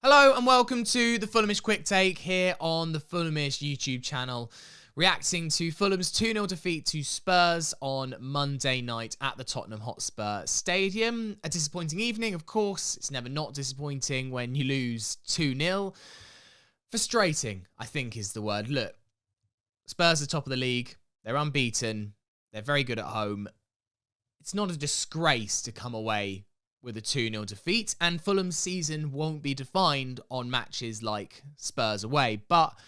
Hello and welcome to the Fulhamish Quick Take here on the Fulhamish YouTube channel, reacting to Fulham's 2-0 defeat to Spurs on Monday night at the Tottenham Hotspur Stadium. A disappointing evening, of course. It's never not disappointing when you lose 2-0. Frustrating, I think, is the word. Look, Spurs are top of the league. They're unbeaten. They're very good at home. It's not a disgrace to come away with a 2-0 defeat, and Fulham's season won't be defined on matches like Spurs away. But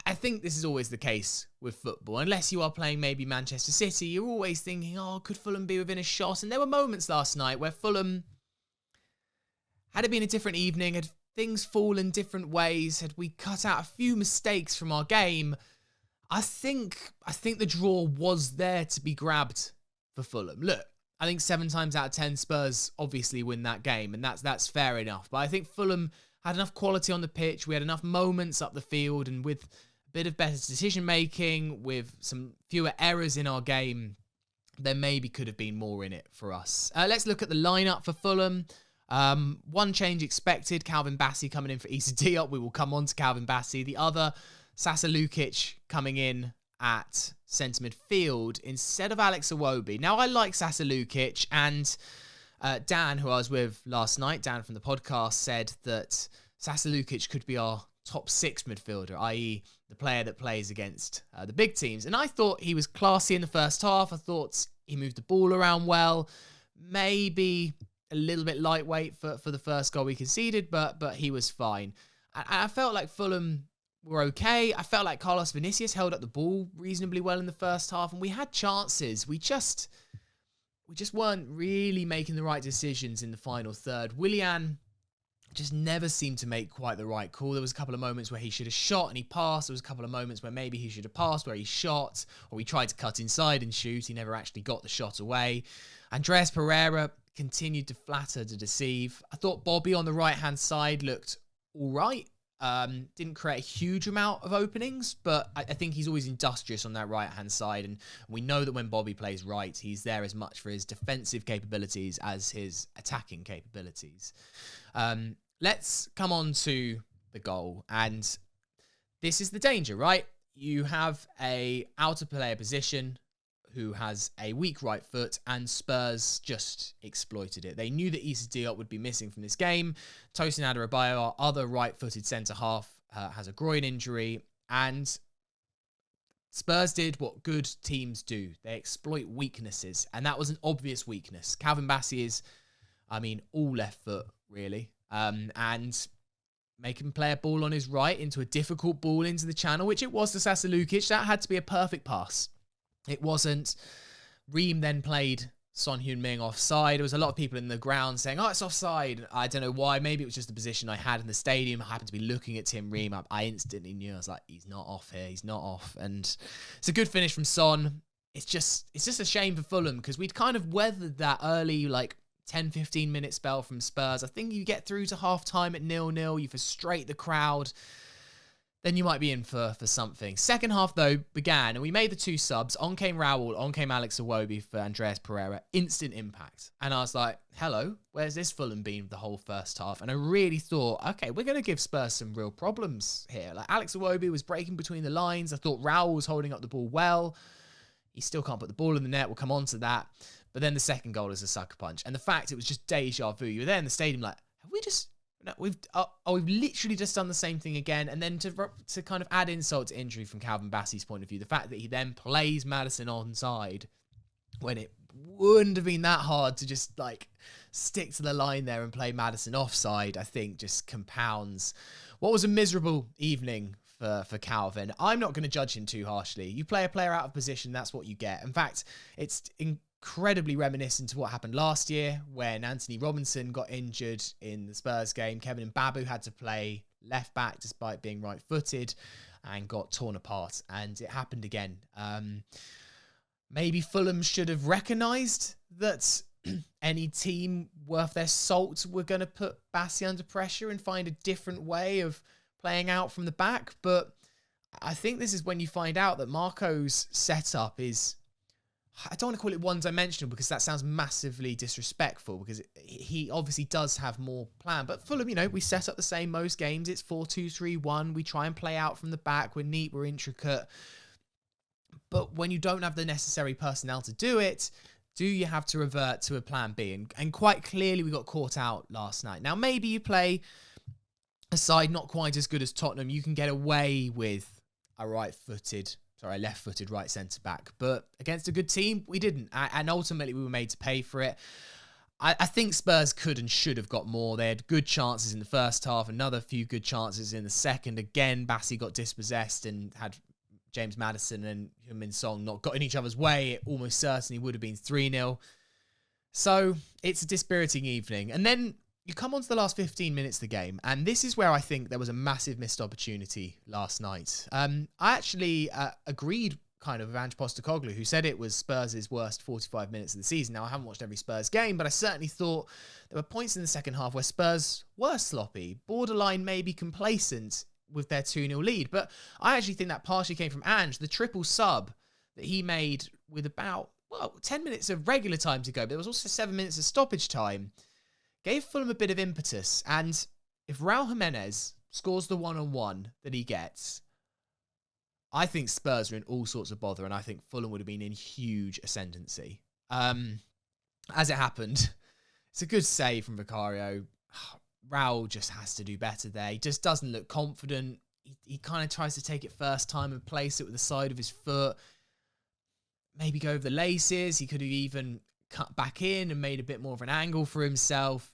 I think this is always the case with football. Unless you are playing maybe Manchester City, you're always thinking, oh, could Fulham be within a shot? And there were moments last night where Fulham, had it been a different evening, had things fallen different ways, had we cut out a few mistakes from our game, I think the draw was there to be grabbed for Fulham. Look, I think 7 times out of 10 Spurs obviously win that game, and that's fair enough. But I think Fulham had enough quality on the pitch. We had enough moments up the field, and with a bit of better decision-making, with some fewer errors in our game, there maybe could have been more in it for us. Let's look at the lineup for Fulham. One change expected, Calvin Bassey coming in for Issa Diop. We will come on to Calvin Bassey. The other, Sasa Lukic coming in at centre midfield instead of Alex Iwobi. Now, I like Sasa Lukic, and Dan, who I was with last night, Dan from the podcast, said that Sasa Lukic could be our top 6 midfielder, i.e. the player that plays against the big teams. And I thought he was classy in the first half. I thought he moved the ball around well. Maybe a little bit lightweight for the first goal we conceded, but he was fine. I felt like Fulham were okay. I felt like Carlos Vinicius held up the ball reasonably well in the first half, and we had chances. We just weren't really making the right decisions in the final third. Willian just never seemed to make quite the right call. There was a couple of moments where he should have shot and he passed. There was a couple of moments where maybe he should have passed, where he shot, or he tried to cut inside and shoot. He never actually got the shot away. Andreas Pereira continued to flatter, to deceive. I thought Bobby on the right-hand side looked all right. Didn't create a huge amount of openings, but I think he's always industrious on that right-hand side, and we know that when Bobby plays right, he's there as much for his defensive capabilities as his attacking capabilities. Let's come on to the goal, and this is the danger, right? You have a outer player position who has a weak right foot, and Spurs just exploited it. They knew that Issa Diop would be missing from this game. Tosin Adarabioyo, our other right-footed centre-half, has a groin injury, and Spurs did what good teams do. They exploit weaknesses, and that was an obvious weakness. Calvin Bassey is, all left foot, really, and make him play a ball on his right into a difficult ball into the channel, which it was to Sasa Lukic. That had to be a perfect pass. It wasn't. Ream then played Son Heung-min offside. There was a lot of people in the ground saying, oh, it's offside. I don't know why. Maybe it was just the position I had in the stadium. I happened to be looking at Tim Ream. I instantly knew. I was like, he's not off here. He's not off. And it's a good finish from Son. It's just a shame for Fulham, because we'd kind of weathered that early, 10-15 minute spell from Spurs. I think you get through to half-time at 0-0. You frustrate the crowd, then you might be in for something. Second half, though, began, and we made the 2 subs. On came Raul, on came Alex Iwobi for Andreas Pereira. Instant impact. And I was like, hello, where's this Fulham been the whole first half? And I really thought, okay, we're going to give Spurs some real problems here. Alex Iwobi was breaking between the lines. I thought Raul was holding up the ball well. He still can't put the ball in the net. We'll come on to that. But then the second goal is a sucker punch. And the fact it was just deja vu. You were there in the stadium like, have we just... No, we've literally just done the same thing again. And then to kind of add insult to injury from Calvin Bassey's point of view, the fact that he then plays Maddison onside when it wouldn't have been that hard to just stick to the line there and play Maddison offside, I think just compounds what was a miserable evening for Calvin. I'm not going to judge him too harshly. You play a player out of position, that's what you get. In fact, it's incredibly reminiscent to what happened last year when Anthony Robinson got injured in the Spurs game. Kevin Mbabu had to play left back despite being right-footed and got torn apart, and it happened again. Maybe Fulham should have recognised that any team worth their salt were going to put Bassey under pressure and find a different way of playing out from the back, but I think this is when you find out that Marco's setup is I don't want to call it one-dimensional because that sounds massively disrespectful, because he obviously does have more plan. But Fulham, we set up the same most games. It's 4-2-3-1. We try and play out from the back. We're neat. We're intricate. But when you don't have the necessary personnel to do it, do you have to revert to a plan B? And quite clearly we got caught out last night. Now, maybe you play a side not quite as good as Tottenham. You can get away with a left-footed right centre-back. But against a good team, we didn't. And ultimately, we were made to pay for it. I think Spurs could and should have got more. They had good chances in the first half, another few good chances in the second. Again, Bassi got dispossessed and had James Maddison and Heung-min Son not got in each other's way. It almost certainly would have been 3-0. So it's a dispiriting evening. And then you come on to the last 15 minutes of the game, and this is where I think there was a massive missed opportunity last night. I actually agreed kind of with Ange Postecoglou, who said it was Spurs' worst 45 minutes of the season. Now, I haven't watched every Spurs game, but I certainly thought there were points in the second half where Spurs were sloppy, borderline maybe complacent with their 2-0 lead. But I actually think that partially came from Ange. The triple sub that he made with about 10 minutes of regular time to go, but there was also 7 minutes of stoppage time, gave Fulham a bit of impetus. And if Raul Jimenez scores the one-on-one that he gets, I think Spurs are in all sorts of bother, and I think Fulham would have been in huge ascendancy. As it happened, it's a good save from Vicario. Raul just has to do better there. He just doesn't look confident. He kind of tries to take it first time and place it with the side of his foot. Maybe go over the laces. He could have even cut back in and made a bit more of an angle for himself.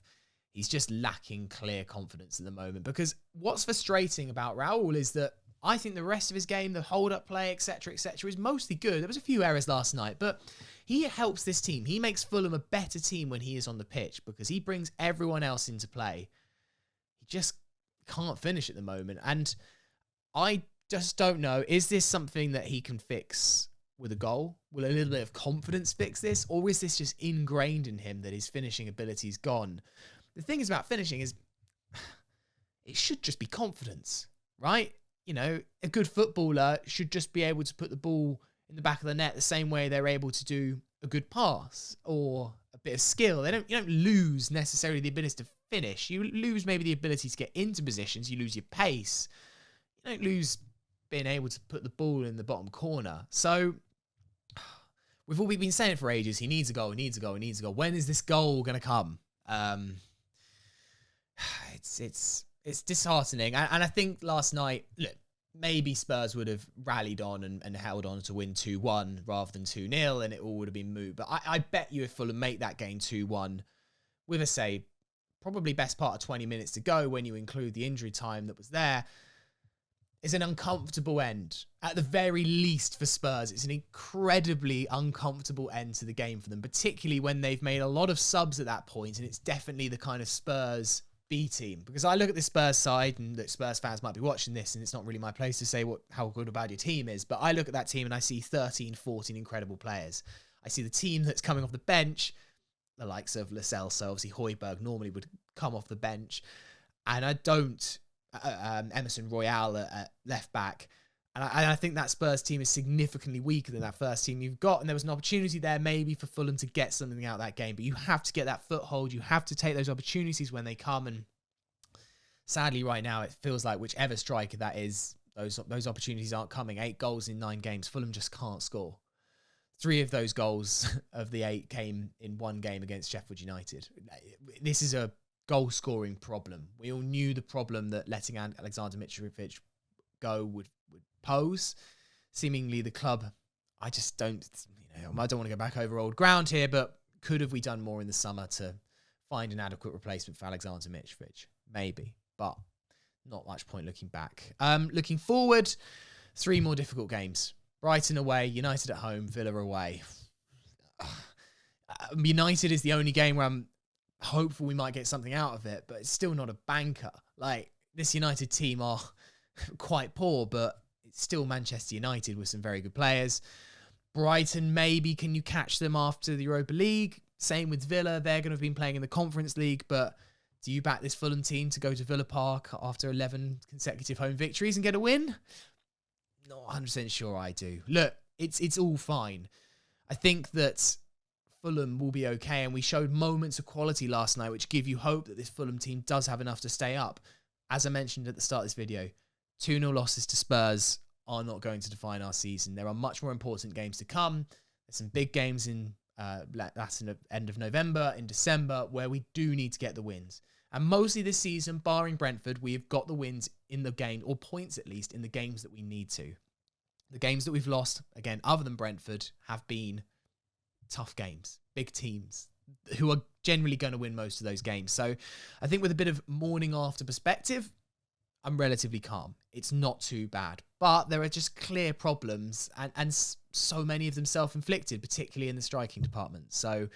He's just lacking clear confidence at the moment, because what's frustrating about Raul is that I think the rest of his game, the hold-up play, etc., is mostly good. There was a few errors last night, but he helps this team. He makes Fulham a better team when he is on the pitch, because he brings everyone else into play. He just can't finish at the moment. And I just don't know, is this something that he can fix with a goal? Will a little bit of confidence fix this? Or is this just ingrained in him that his finishing ability is gone? The thing is about finishing is it should just be confidence, right? A good footballer should just be able to put the ball in the back of the net the same way they're able to do a good pass or a bit of skill. You don't lose necessarily the ability to finish. You lose maybe the ability to get into positions. You lose your pace. You don't lose being able to put the ball in the bottom corner. So we've all been saying it for ages. He needs a goal. He needs a goal. He needs a goal. When is this goal going to come? It's disheartening. And I think last night, look, maybe Spurs would have rallied on and held on to win 2-1 rather than 2-0, and it all would have been moot. But I bet you if Fulham make that game 2-1 with probably best part of 20 minutes to go when you include the injury time that was there, it's an uncomfortable end. At the very least for Spurs, it's an incredibly uncomfortable end to the game for them, particularly when they've made a lot of subs at that point, and it's definitely the kind of Spurs B team. Because I look at the Spurs side, and that Spurs fans might be watching this, and it's not really my place to say how good or bad your team is, but I look at that team and I see 13, 14 incredible players. I see the team that's coming off the bench, the likes of Lascelles, so obviously Højbjerg normally would come off the bench, and I don't Emerson Royale at left back. And I think that Spurs team is significantly weaker than that first team you've got. And there was an opportunity there maybe for Fulham to get something out of that game. But you have to get that foothold. You have to take those opportunities when they come. And sadly right now, it feels like whichever striker that is, those opportunities aren't coming. 8 goals in 9 games. Fulham just can't score. 3 of those goals of the 8 came in one game against Sheffield United. This is a goal-scoring problem. We all knew the problem that letting Alexander Mitrovic go would pose. Seemingly the club, I just don't, I don't want to go back over old ground here, but could have we done more in the summer to find an adequate replacement for Alexander Mitrovic? Maybe, but not much point looking back. Looking forward, 3 more difficult games. Brighton away, United at home, Villa away. United is the only game where I'm hopeful we might get something out of it, but it's still not a banker. Like, this United team are quite poor, but it's still Manchester United with some very good players. Brighton, maybe can you catch them after the Europa League? Same with Villa. They're going to have been playing in the Conference League, but do you back this Fulham team to go to Villa Park after 11 consecutive home victories and get a win? Not 100% sure I do. Look, it's all fine. I think that Fulham will be okay, and we showed moments of quality last night which give you hope that this Fulham team does have enough to stay up. As I mentioned at the start of this video, 2-0 losses to Spurs are not going to define our season. There are much more important games to come. There's some big games in that's in the end of November, in December, where we do need to get the wins. And mostly this season, barring Brentford, we have got the wins in the game, or points at least, in the games that we need to. The games that we've lost, again, other than Brentford, have been tough games, big teams who are generally going to win most of those games. So I think with a bit of morning after perspective, I'm relatively calm. It's not too bad, but there are just clear problems, and so many of them self-inflicted, particularly in the striking department. So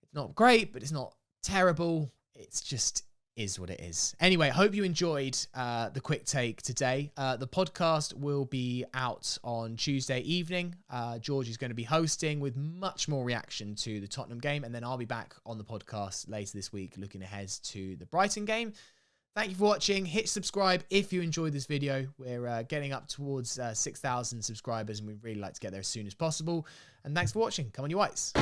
it's not great, but it's not terrible. It's just is what it is. Anyway, hope you enjoyed the quick take today. The podcast will be out on Tuesday evening. George is going to be hosting with much more reaction to the Tottenham game, and then I'll be back on the podcast later this week looking ahead to the Brighton game. Thank you for watching. Hit subscribe if you enjoyed this video. We're getting up towards 6,000 subscribers, and we'd really like to get there as soon as possible. And thanks for watching. Come on, you Whites.